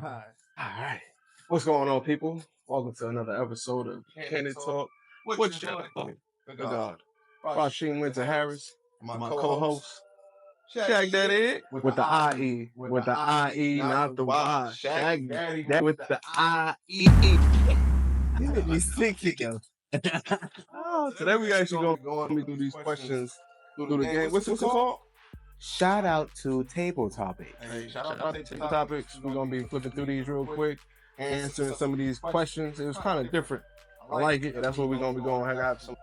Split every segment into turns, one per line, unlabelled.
Alright. What's going on, people? Welcome to another episode of Candid Talk. What's your name? Good God. Rasheen Winter Harris, my co-host. Shaq Daddy with the IE. With the IE, not the Y. Shaq Daddy with the IE.
You made me sick, yo.
Today we actually going to be going through these questions through the game. What's it called?
Shout out to Table Topics.
Hey, shout out to Table Topics. We're going to be flipping through these real quick, answering some of these questions. It was kind of different. I like it. That's what we're going to be going. I got some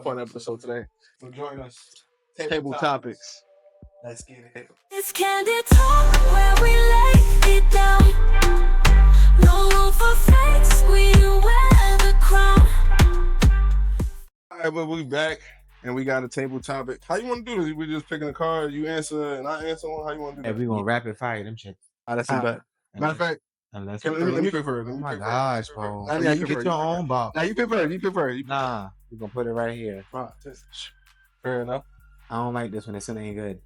fun episode today. So join us. Table Topics.
Let's get it.
It's Candid Talk where we lay it down. No room for fakes, we wear the crown.
All right, but we back and we got a table topic. How you want to do this? We just picking a card, you answer and I answer one. How you want to do
Hey,
that?
we gonna rapid fire them shit.
That's a bet. Matter of fact,
Unless
let me pick first.
oh my gosh, bro.
Now
Now
you
you
pick
get
first.
your own ball.
Now you pick first. You pick first.
Nah, we gonna put it right here.
Fair enough.
I don't like this one. This one ain't good.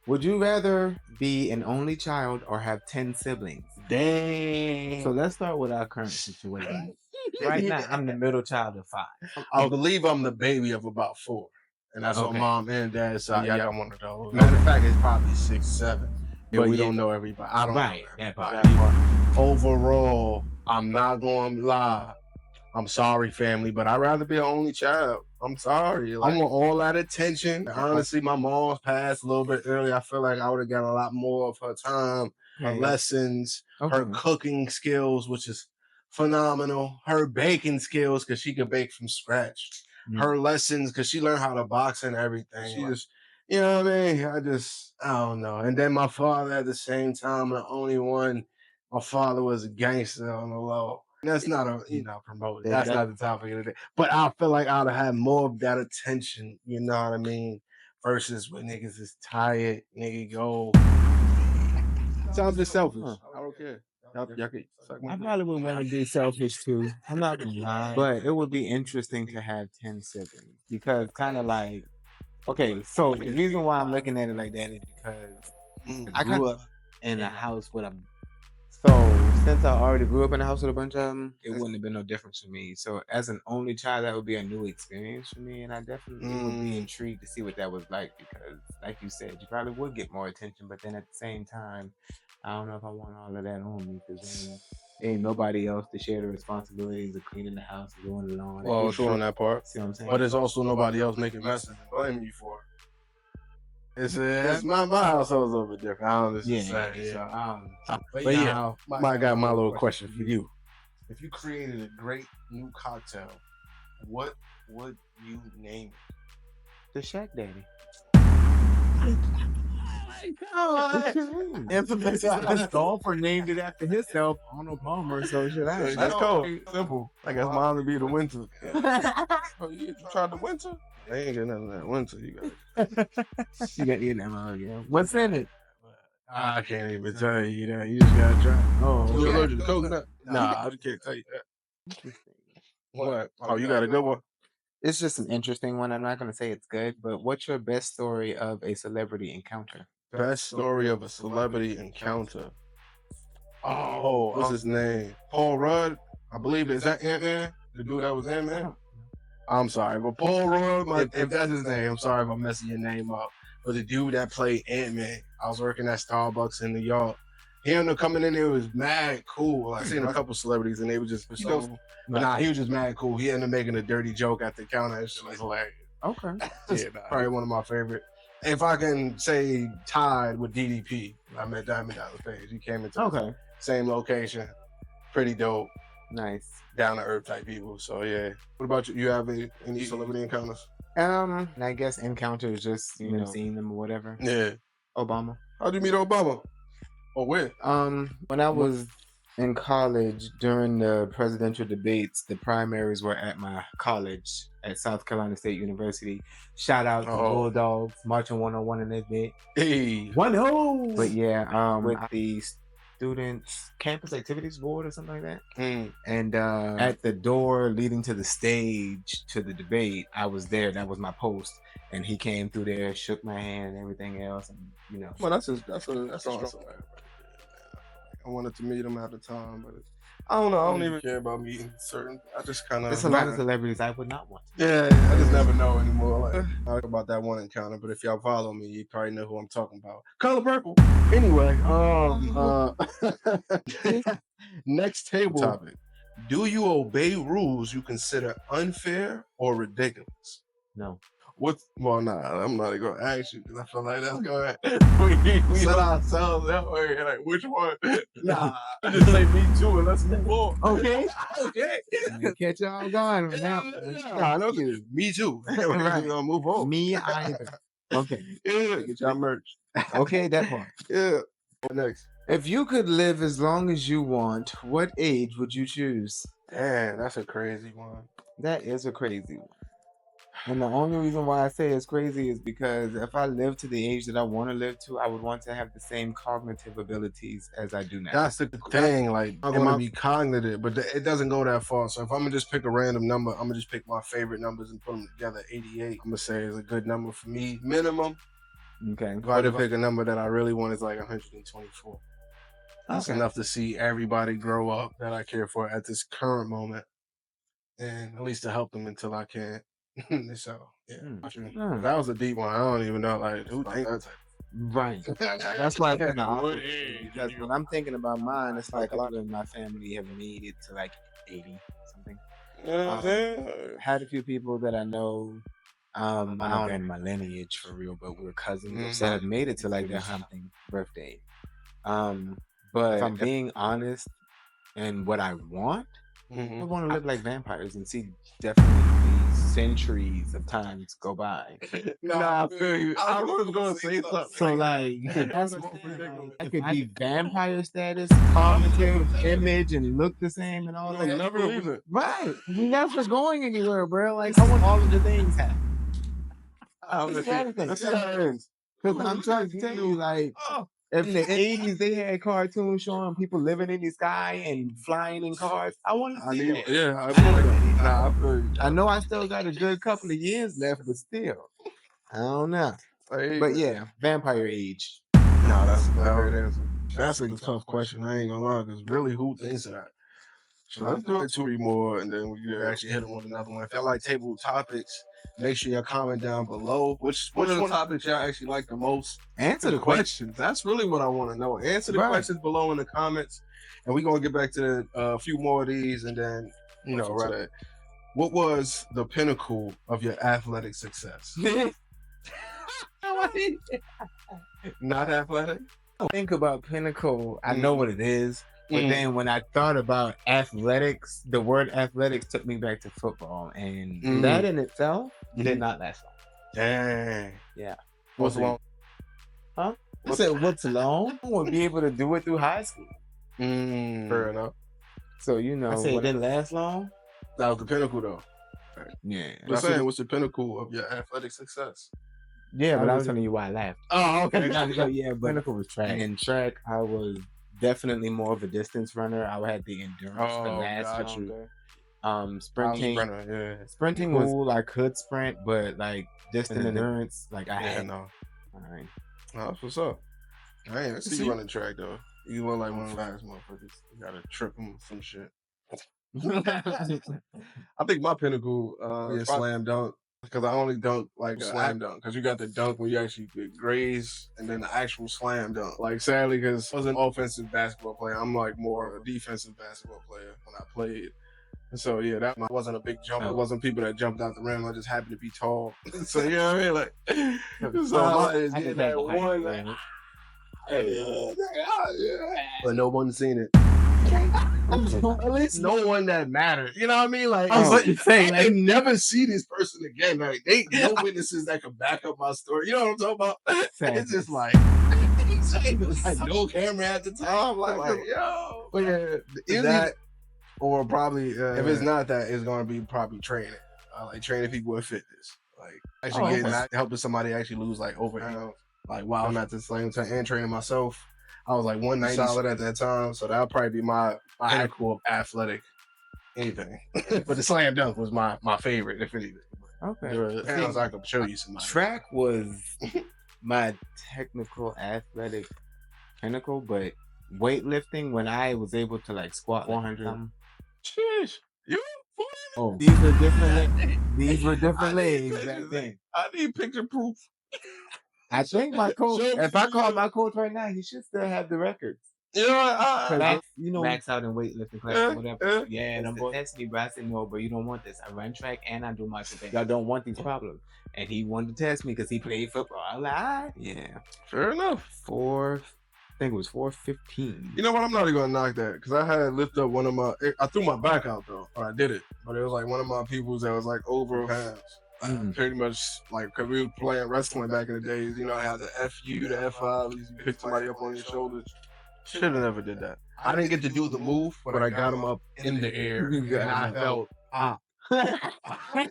Would you rather be an only child or have 10 siblings?
Dang.
So let's start with our current situation. Right now, I'm the middle child of 5.
I believe I'm the baby of about 4. And that's on
Okay.
mom and dad's side.
Yeah.
I got one of those. Matter of fact, it's probably 6, 7. But
But
we
yeah.
don't know everybody. I don't
Right,
know
that
everybody.
part.
Overall, I'm not going to lie. I'm sorry, family, but I'd rather be an only child. I'm sorry. I want all that attention. Honestly, my mom's passed a little bit early. I feel like I would have got a lot more of her time, her
Okay.
lessons, her
Okay.
cooking skills, which is phenomenal. Her baking skills, because she could bake from scratch.
Mm.
Her lessons, because she learned how to box and everything. She just, you know what I mean? I don't know. And then my father at the same time, the only one, my father was a gangster on the low. That's not promoted. That's not the topic of the day. But I feel like I'd have had more of that attention, you know what I mean? Versus when niggas is tired, nigga go. So I'm just selfish. I don't care. Y'all can suck my
I
dick.
probably would want to be selfish too. I'm not gonna lie, but it would be interesting to have 10 siblings because kind of like, okay, so the reason why I'm looking at it like that is because I grew up in a house with a. So since I already grew up in a house with a bunch of them, it wouldn't have been no difference for me. So as an only child, that would be a new experience for me, and I definitely would be intrigued to see what that was like because, like you said, you probably would get more attention, but then at the same time, I don't know if I want all of that on me because then ain't nobody else to share the responsibilities of cleaning the house and doing the lawn.
Well, true on that part.
See what I'm saying?
But there's also nobody else making messes and blaming you for it. It's my household's a little bit different. I understand.
Yeah.
But yeah, I got my little question for you. If you created a great new cocktail, what would you name
The Shaq Daddy.
it?
Golfer named it after himself, Arnold Palmer. So should I?
That's cool. Simple. I guess mine would be the winter. Oh, you tried the winter? They ain't got nothing of that winter. You got
You got the ammo again. What's in it?
I can't even tell you that. You just gotta try.
Oh,
You
okay.
allergic to coconut? Nah, I just can't tell you that. What? Oh, you got a good one?
It's just an interesting one. I'm not going to say it's good, but what's your best story of a celebrity encounter?
Best story of a celebrity encounter. Oh, what's his name? Paul Rudd. I believe is that Ant-Man? The dude that was Ant-Man? I'm sorry, but Paul Rudd, if that's his name, I'm sorry if I'm messing your name up. But the dude that played Ant-Man, I was working at Starbucks in New York. He ended up coming in there, was mad cool. I seen a couple celebrities and they were just, he was just mad cool. He ended up making a dirty joke at the counter. It's just hilarious.
Okay.
Yeah, probably one of my favorite. If I can say tied with DDP, I met Diamond Dallas Page. He came into the same location. Pretty dope.
Nice.
Down to earth type people. So yeah. What about you? You have any celebrity encounters?
I guess encounter is just, you know, seeing them or whatever.
Yeah.
Obama.
How'd you meet Obama? Or where?
When I was in college during the presidential debates, the primaries were at my college at South Carolina State University. Shout out to Bulldogs marching 101 in this bit.
Hey.
1-0. But yeah, with the Students Campus Activities Board or something like that. And at the door leading to the stage to the debate, I was there. That was my post. And he came through there, shook my hand and everything else. And, you know.
Well, that's awesome. I wanted to meet him at the time, but I don't know. I don't even care about meeting certain. I just kind of.
There's a lot of celebrities I would not want to.
Yeah, I just never know anymore. Like, I talk about that one encounter, but if y'all follow me, you probably know who I'm talking about. Color purple. Anyway, next table topic. Do you obey rules you consider unfair or ridiculous?
No.
Well, nah, I'm not even gonna ask you because I feel like that's gonna we set ourselves that way. Like, which one? Nah, just say me too, and let's move on.
Okay.
Okay.
Catch y'all going right now.
Nah, no, me too.
Right.
We're gonna move on.
Me either. Okay.
Yeah, get y'all merch.
Okay, that part.
Yeah. What next?
If you could live as long as you want, what age would you choose?
Damn, that's a crazy one.
That is a crazy one. And the only reason why I say it's crazy is because if I live to the age that I want to live to, I would want to have the same cognitive abilities as I do now.
That's the thing. Like, I'm going to be cognitive, but it doesn't go that far. So if I'm going to just pick a random number, I'm going to just pick my favorite numbers and put them together. 88, I'm going to say is a good number for me, minimum.
Okay.
If I had to pick a number that I really want, is like 124. That's enough to see everybody grow up that I care for at this current moment. And at least to help them until I can. So yeah, that was a deep one. I don't even know like who think that.
Right. That's why because when I'm thinking about mine, it's like a lot of my family have made it to like 80 something. Had a few people that I know. I don't know my lineage for real, but we're cousins that have made it to like their something birthday. But if I'm being honest, and what I want, I want to live like vampires and see definitely centuries of times go by.
I feel you. I was gonna say something.
So like, I could be vampire status, cognitive, image, and look the same and all that.
Never believe it.
Right. Never going anywhere, bro. Like I want all of the things happen. Because I'm trying to tell you, like, if in the 80s they had cartoons showing people living in the sky and flying in cars, I want to see that.
Yeah, I feel you.
I know I still got a good couple of years left, but still, I don't know. But yeah, vampire age.
No, that's a tough question. I ain't gonna lie, because really, who thinks of that? So let's do it 2 or more, and then we can actually hit on another one. If y'all like table topics, make sure y'all comment down below. Which one of the topics y'all actually like the most?
Answer the questions.
That's really what I want to know. Answer the questions below in the comments, and we're gonna get back to a few more of these, and then right. What was the pinnacle of your athletic success? Not athletic?
Think about pinnacle. I know what it is. But then when I thought about athletics, the word athletics took me back to football. And that in itself did not last long.
Dang.
Yeah.
What's long?
Huh? I said, what's long? I won't be able to do it through high school.
Fair enough.
So, I said it didn't last long?
That was the pinnacle, though.
Yeah.
I'm saying, what's the pinnacle of your athletic success?
Yeah, but I was telling you why I laughed.
Oh, okay.
Yeah, but pinnacle was track. In track, I was definitely more of a distance runner. I had the endurance to last longer. Sprinting was cool. I could sprint, but like distant endurance, like I had.
No.
All right.
Oh, that's what's up. I ain't see you running track though. You look like one of the fast motherfuckers. You gotta trip them some shit. I think my pinnacle is slam dunk. Because I only dunk like a slam dunk. Because you got the dunk where you actually get graze and then the actual slam dunk. Like, sadly, because I was an offensive basketball player, I'm like more a defensive basketball player when I played. And so, yeah, that wasn't a big jump. It wasn't people that jumped out the rim. I just happened to be tall. So, you know what I mean? Like, so I is getting that one. Like, but no one's seen it. At least no one that matters. You know what I mean? Like, what you say? Like, I never see this person again. Like, they no witnesses that can back up my story. You know what I'm talking about? It's just like no camera at the time. Like yo, but yeah, that or probably if it's not that, it's gonna be probably training. Like training people with fitness. Like actually helping somebody actually lose like over like while I'm at the same time and training myself. I was like 190 solid at that time, so that'll probably be my pinnacle of athletic anything. But the slam dunk was my favorite, if anything.
Okay.
Pounds I could show you some.
Track was my technical athletic pinnacle, but weightlifting when I was able to like squat 400.
Sheesh. You?
Oh, these were different. These were different legs back then.
I need picture proof.
I think my coach. If I call my coach right now, he should still have the records.
Yeah,
Max out in weightlifting class or whatever. Yeah, and I'm going to test me, but I said no, bro, you don't want this. I run track and I do martial band. Y'all don't want these problems. And he wanted to test me because he played football. I was like, all right. Yeah.
Fair enough.
I think it was 415.
You know what? I'm not even gonna knock that because I had lift up one of my. I threw my back out though, or I did it, but it was like one of my peoples that was like over pounds. Pretty much like because we were playing wrestling back in the days. You know, I had the FU, the F5. You pick somebody up on your shoulders. Should have never did that. I didn't get to do the move, but I got him up in the air, and I felt. I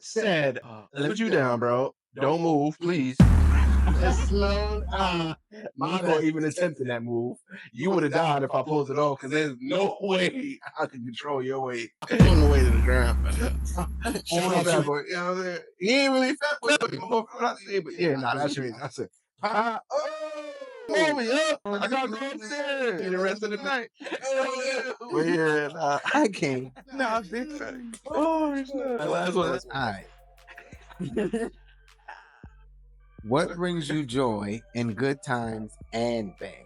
said, "Put you down, bro. Don't move, please." Slow. My boy even attempted that move. You would have died if I pulled it off, because there's no way I could control your weight on the way to the ground. That boy, you know what I'm saying? He ain't really fat, but yeah, nah, that's me. I said, me up. I got to go upstairs the rest of the night. But yeah, nah,
I can't.
nah, big fat. Oh, it's not. The last one.
All right. What brings you joy in good times and bad?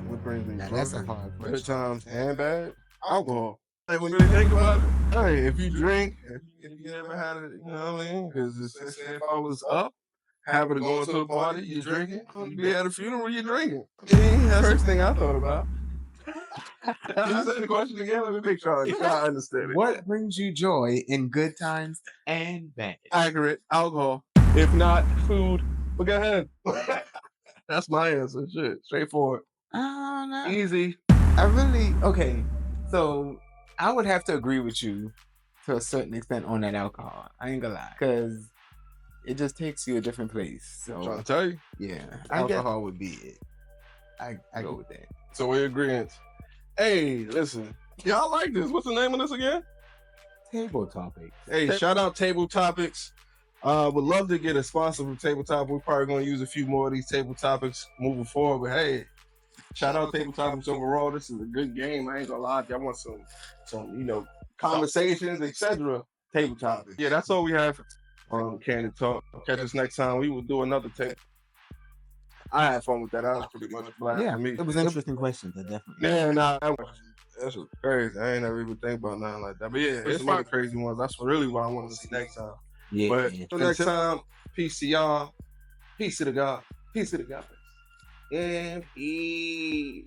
What brings me
Now,
joy?
that's a hard
Good
question.
times and bad. Alcohol. Like, when you really think about it, hey, if you drink, if you ever had it, you know what I mean? Because if I was up, happy to go into a party, you drinking. You be at a funeral, you drinking. That's the first thing I thought about. You say the question again? Let me make sure I understand it.
What brings you joy in good times and bad?
Accurate. Alcohol. If not, food. But go ahead. That's my answer. Shit. Straightforward.
I don't know.
Easy.
Okay. So I would have to agree with you to a certain extent on that alcohol. I ain't gonna lie. Because it just takes you a different place. So
I'm trying to tell you.
yeah, alcohol would be it. I go with that.
So we're agreeing. Hey, listen. Y'all like this. What's the name of this again?
Table topics.
Hey, shout out Table Topics. Would love to get a sponsor from Table Topics. We're probably going to use a few more of these Table Topics moving forward. But hey, shout out Table Topics overall. This is a good game. I ain't gonna lie. If y'all want some conversations, etc. Table Topics. Yeah, that's all we have on Candid Talk. Catch us next time. We will do another table. I had fun with that. That was pretty much black for me.
It was interesting questions. Definitely.
Yeah, nah, that's crazy. I ain't never even think about nothing like that. But yeah, it's some other crazy ones. That's really what I want to see next time.
Yeah.
But until next time, peace to y'all. Peace to the God. Peace to the God. And peace.